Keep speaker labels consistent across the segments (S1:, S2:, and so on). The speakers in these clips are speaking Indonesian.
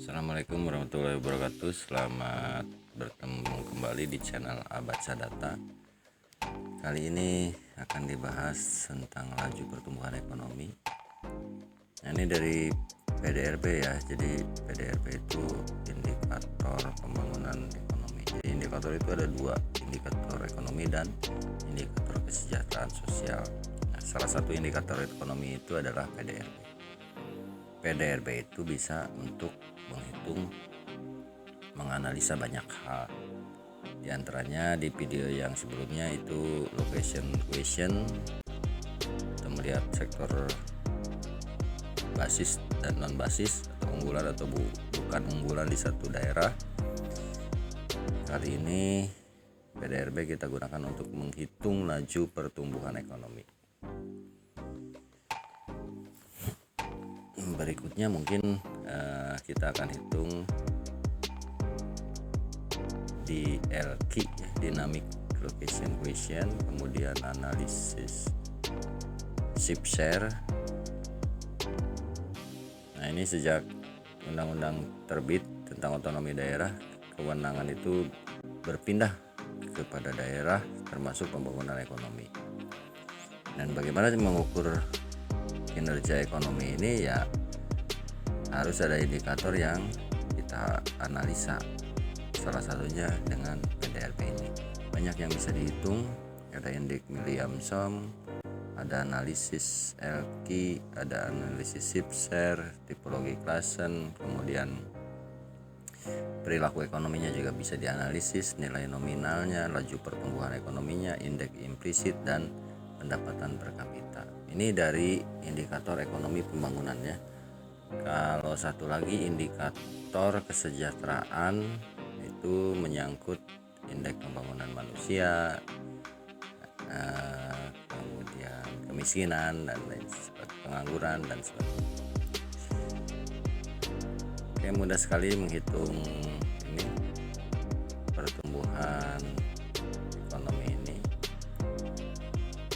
S1: Assalamualaikum warahmatullahi wabarakatuh. Selamat bertemu kembali di channel Abaca Data. Kali ini akan dibahas tentang laju pertumbuhan ekonomi. Nah, ini dari PDRB ya. Jadi PDRB itu indikator pembangunan ekonomi. Jadi indikator itu ada dua, indikator ekonomi dan indikator kesejahteraan sosial. Nah, salah satu indikator ekonomi itu adalah PDRB. PDRB itu bisa untuk menghitung, menganalisa banyak hal. Di antaranya di video yang sebelumnya itu location question, kita melihat sektor basis dan non basis atau unggulan atau bukan unggulan di satu daerah. Kali ini PDRB kita gunakan untuk menghitung laju pertumbuhan ekonomi. Berikutnya mungkin kita akan hitung di LQ, Dynamic Location Question, kemudian analisis shift share. Nah, ini sejak undang-undang terbit tentang otonomi daerah, kewenangan itu berpindah kepada daerah termasuk pembangunan ekonomi. Dan bagaimana mengukur kinerja ekonomi ini, ya harus ada indikator yang kita analisa, salah satunya dengan PDRB ini. Banyak yang bisa dihitung, ada indeks Williamson, ada analisis LQ, ada analisis shift share, tipologi Klassen, kemudian perilaku ekonominya juga bisa dianalisis, nilai nominalnya, laju pertumbuhan ekonominya, indeks implisit, dan pendapatan per kapita. Ini dari indikator ekonomi pembangunannya. Kalau satu lagi indikator kesejahteraan itu menyangkut indeks pembangunan manusia, kemudian kemiskinan dan lain sebagainya, pengangguran dan sebagainya. Oke, mudah sekali menghitung ini pertumbuhan ekonomi ini.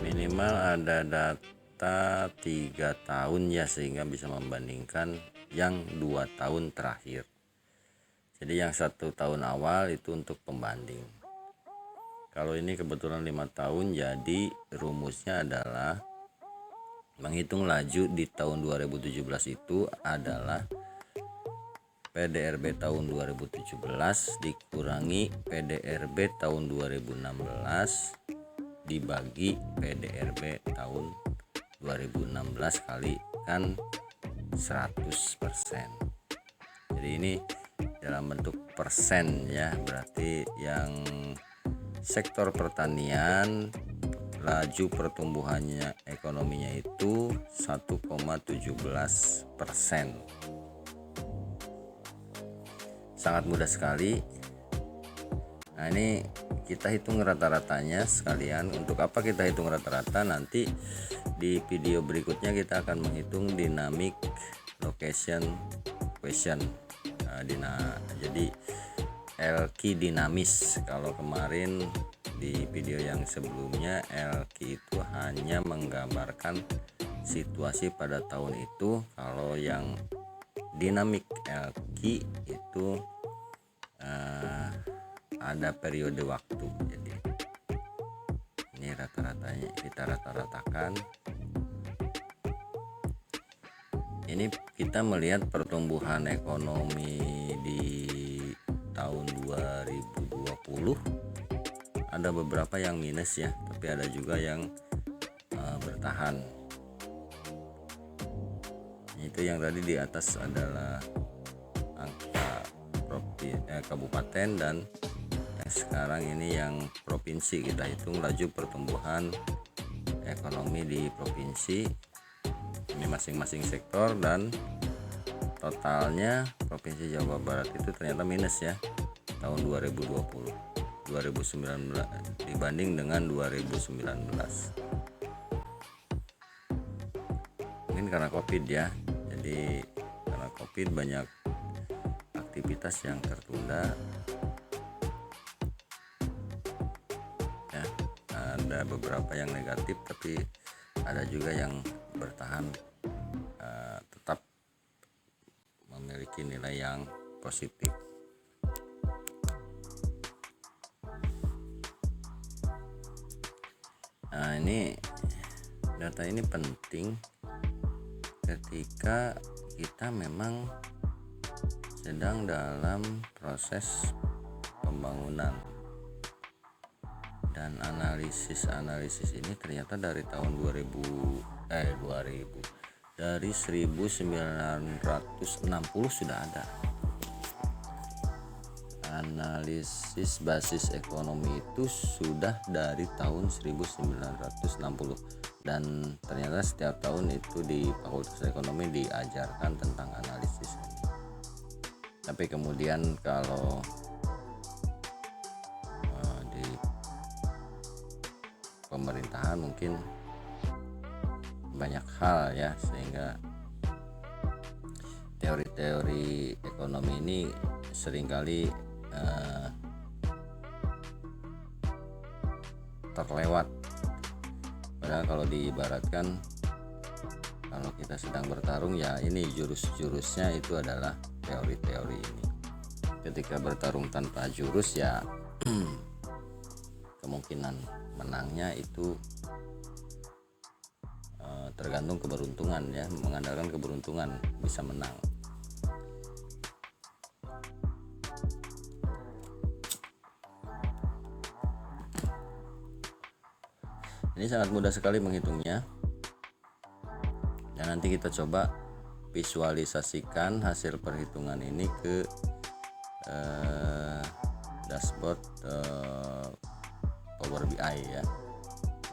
S1: Minimal ada data 3 tahun ya, sehingga bisa membandingkan yang 2 tahun terakhir. Jadi yang 1 tahun awal itu untuk pembanding. Kalau ini kebetulan 5 tahun, jadi rumusnya adalah menghitung laju di tahun 2017 itu adalah PDRB tahun 2017 dikurangi PDRB tahun 2016 dibagi PDRB tahun 2016 kali kan 100%. Jadi ini dalam bentuk persen ya, berarti yang sektor pertanian laju pertumbuhannya ekonominya itu 1,17%. Sangat mudah sekali. Nah, ini kita hitung rata-ratanya sekalian. Untuk apa kita hitung rata-rata? Nanti di video berikutnya kita akan menghitung dynamic location question. Jadi LQ dinamis. Kalau kemarin di video yang sebelumnya LQ itu hanya menggambarkan situasi pada tahun itu. Kalau yang dynamic LQ itu ada periode waktu. Jadi ini rata-ratanya kita rata-ratakan. Ini kita melihat pertumbuhan ekonomi di tahun 2020 ada beberapa yang minus ya, tapi ada juga yang bertahan. Itu yang tadi di atas adalah angka kabupaten, dan sekarang ini yang provinsi. Kita hitung laju pertumbuhan ekonomi di provinsi ini masing-masing sektor, dan totalnya provinsi Jawa Barat itu ternyata minus ya tahun 2020 dibanding dengan 2019. Mungkin karena Covid ya. Jadi karena Covid banyak aktivitas yang tertunda. Ada beberapa yang negatif, tapi ada juga yang bertahan tetap memiliki nilai yang positif. Nah, ini data ini penting ketika kita memang sedang dalam proses pembangunan, dan analisis ini ternyata dari tahun 2000 dari 1960 sudah ada. Analisis basis ekonomi itu sudah dari tahun 1960, dan ternyata setiap tahun itu di Fakultas Ekonomi diajarkan tentang analisis ini. Tapi kemudian kalau di pemerintahan mungkin banyak hal ya, sehingga teori-teori ekonomi ini seringkali terlewat. Padahal kalau diibaratkan, kalau kita sedang bertarung ya ini jurus-jurusnya itu adalah teori-teori ini. Ketika bertarung tanpa jurus ya kemungkinan menangnya itu tergantung keberuntungan ya, mengandalkan keberuntungan bisa menang. Ini sangat mudah sekali menghitungnya, dan nanti kita coba visualisasikan hasil perhitungan ini ke dashboard Power BI ya,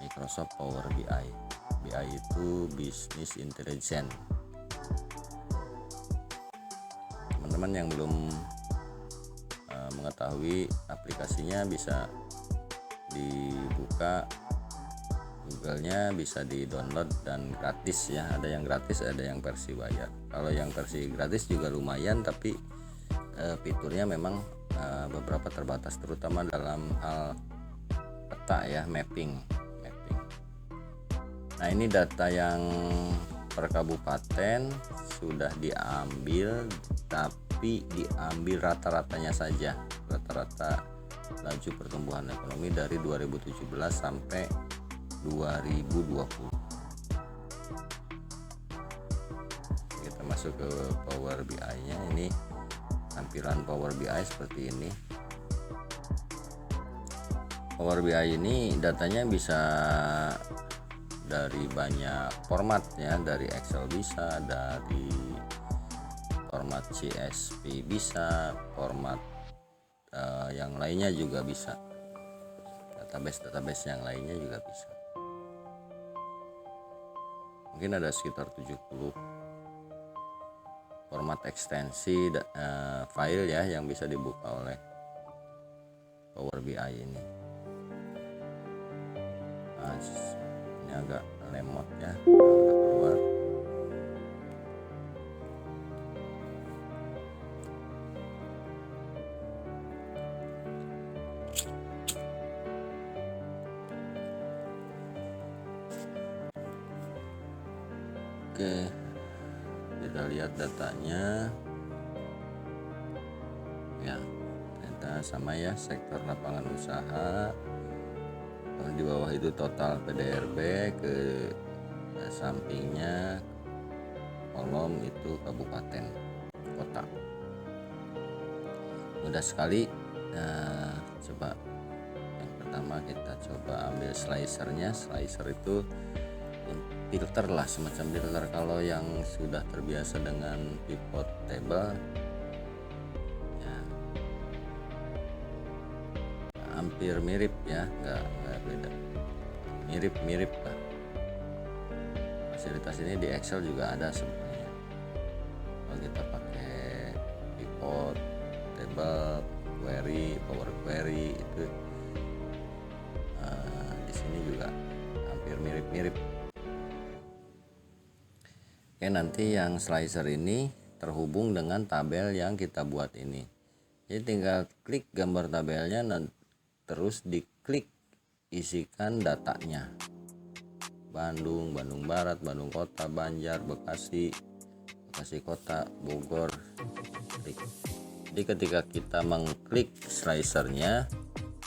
S1: Microsoft Power BI. BI itu Business Intelligence. Teman-teman yang belum mengetahui aplikasinya bisa dibuka Google-nya, bisa di-download dan gratis ya. Ada yang gratis, ada yang versi bayar. Kalau yang versi gratis juga lumayan, tapi fiturnya memang beberapa terbatas, terutama dalam hal peta ya, mapping. Nah, ini data yang per kabupaten sudah diambil, tapi diambil rata-ratanya saja, rata-rata laju pertumbuhan ekonomi dari 2017 sampai 2020. Kita masuk ke Power BI-nya. Ini tampilan Power BI seperti ini. Power BI ini datanya bisa dari banyak format ya, dari Excel bisa, dari format CSV bisa, format yang lainnya juga bisa, database yang lainnya juga bisa. Mungkin ada sekitar 70 format ekstensi file ya yang bisa dibuka oleh Power BI ini. Nah, ini agak lemot ya, udah keluar. Oke, kita lihat datanya ya, ternyata sama ya, sektor lapangan usaha. Di bawah itu total PDRB, ke sampingnya kolom itu kabupaten kota. Mudah sekali. Coba yang pertama kita coba ambil slicernya. Slicer itu filter lah, semacam filter. Kalau yang sudah terbiasa dengan pivot table ya hampir mirip ya, nggak beda, mirip lah. Fasilitas ini di Excel juga ada sebenarnya. Kalau kita pakai pivot table, query, Power Query itu di sini juga hampir mirip. Oke, nanti yang slicer ini terhubung dengan tabel yang kita buat ini. Jadi tinggal klik gambar tabelnya, terus diklik isikan datanya. Bandung Barat, Bandung Kota, Banjar, Bekasi Kota, Bogor, klik. Jadi ketika kita mengklik slicernya,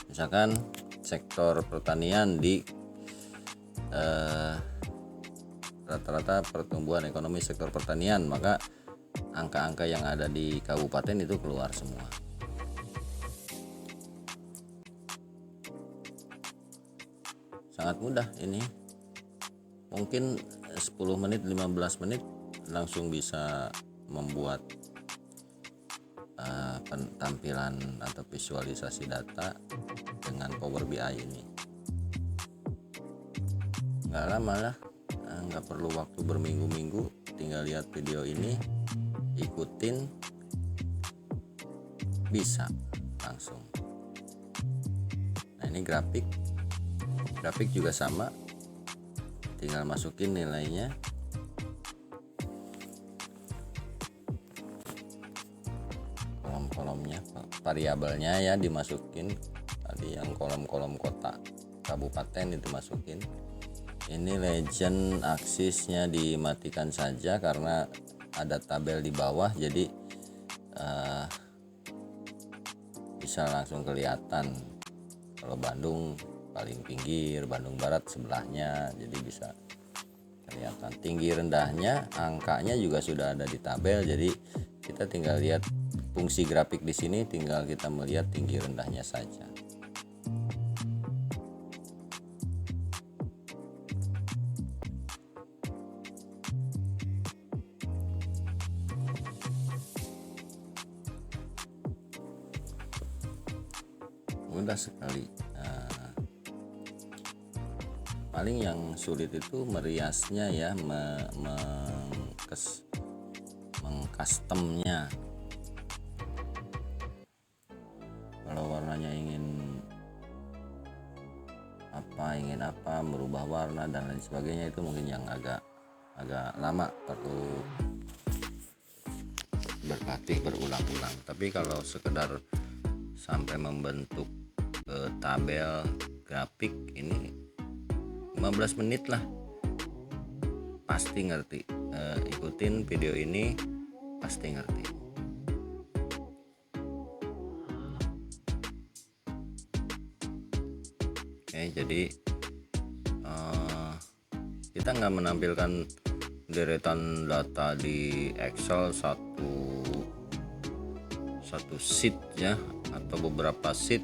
S1: misalkan sektor pertanian di rata-rata pertumbuhan ekonomi sektor pertanian, maka angka-angka yang ada di kabupaten itu keluar semua. Sangat mudah ini, mungkin 10 menit 15 menit langsung bisa membuat tampilan atau visualisasi data dengan Power BI ini. Nggak lama lah, nggak perlu waktu berminggu-minggu, tinggal lihat video ini, ikutin, bisa langsung. Nah ini grafik juga sama, tinggal masukin nilainya, kolom-kolomnya, variabelnya ya dimasukin. Tadi yang kolom-kolom kota kabupaten itu masukin. Ini legend aksisnya dimatikan saja karena ada tabel di bawah, jadi bisa langsung kelihatan kalau Bandung paling pinggir, Bandung Barat sebelahnya, jadi bisa kelihatan. Tinggi rendahnya, angkanya juga sudah ada di tabel, jadi kita tinggal lihat fungsi grafik di sini, tinggal kita melihat tinggi rendahnya saja. Mudah sekali. Paling yang sulit itu meriasnya ya, mengcustomnya. Kalau warnanya ingin apa, merubah warna dan lain sebagainya, itu mungkin yang agak lama, perlu berlatih berulang-ulang. Tapi kalau sekedar sampai membentuk tabel grafik ini 15 menit lah pasti ngerti. Ikutin video ini pasti ngerti. Oke, jadi kita nggak menampilkan deretan data di Excel satu sheet ya, atau beberapa sheet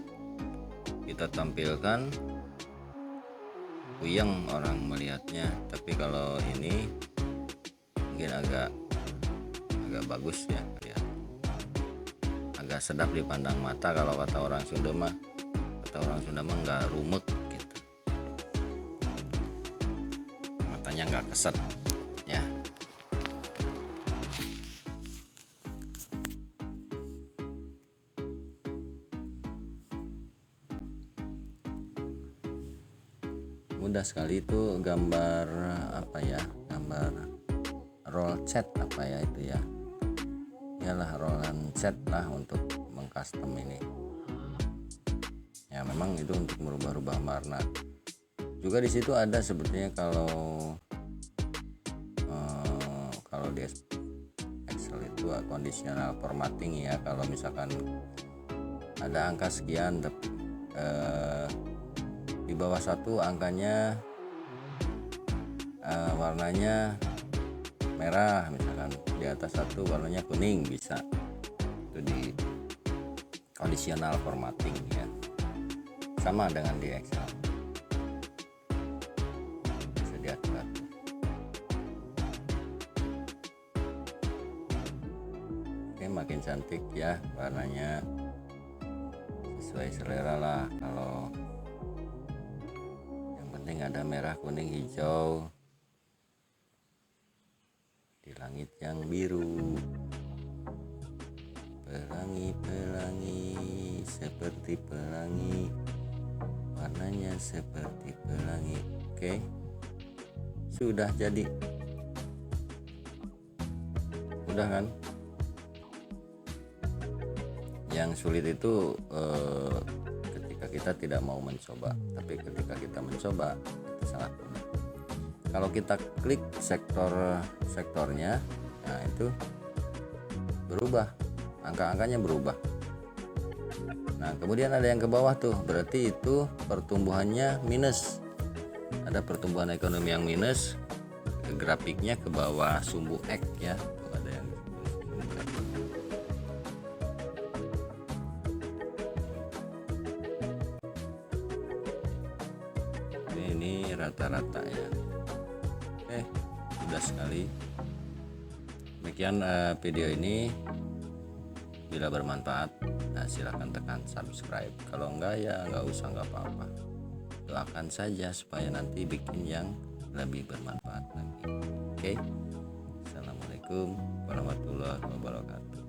S1: kita tampilkan, puyeng orang melihatnya. Tapi kalau ini mungkin agak bagus ya, lihat, agak sedap dipandang mata. Kalau kata orang Sunda mah nggak rumek gitu, matanya nggak keset ya. Mudah sekali itu gambar gambar roll chat itu ya, iyalah rollan chat lah untuk mengcustom ini ya. Memang itu untuk merubah-rubah warna juga. Di situ ada sebetulnya kalau di Excel itu conditional formatting ya. Kalau misalkan ada angka sekian tapi di bawah satu angkanya warnanya merah, misalkan di atas satu warnanya kuning, bisa itu di conditional formatting ya, sama dengan di Excel, bisa diatur. Oke, makin cantik ya warnanya, sesuai selera lah. Kalau ada merah, kuning, hijau, di langit yang biru, pelangi-pelangi seperti pelangi, warnanya seperti pelangi. Oke, sudah jadi, udah kan. Yang sulit itu kita tidak mau mencoba, tapi ketika kita mencoba itu sangat mudah. Kalau kita klik sektornya, nah itu berubah angka-angkanya berubah. Nah kemudian ada yang ke bawah tuh, berarti itu pertumbuhannya minus, ada pertumbuhan ekonomi yang minus. Grafiknya ke bawah sumbu X ya, ada yang ini rata-rata ya. Oke, mudah sekali. Demikian video ini. Bila bermanfaat, nah silahkan tekan subscribe. Kalau enggak ya enggak usah, enggak apa-apa. Doakan saja supaya nanti bikin yang lebih bermanfaat lagi. Oke. Assalamualaikum warahmatullahi wabarakatuh.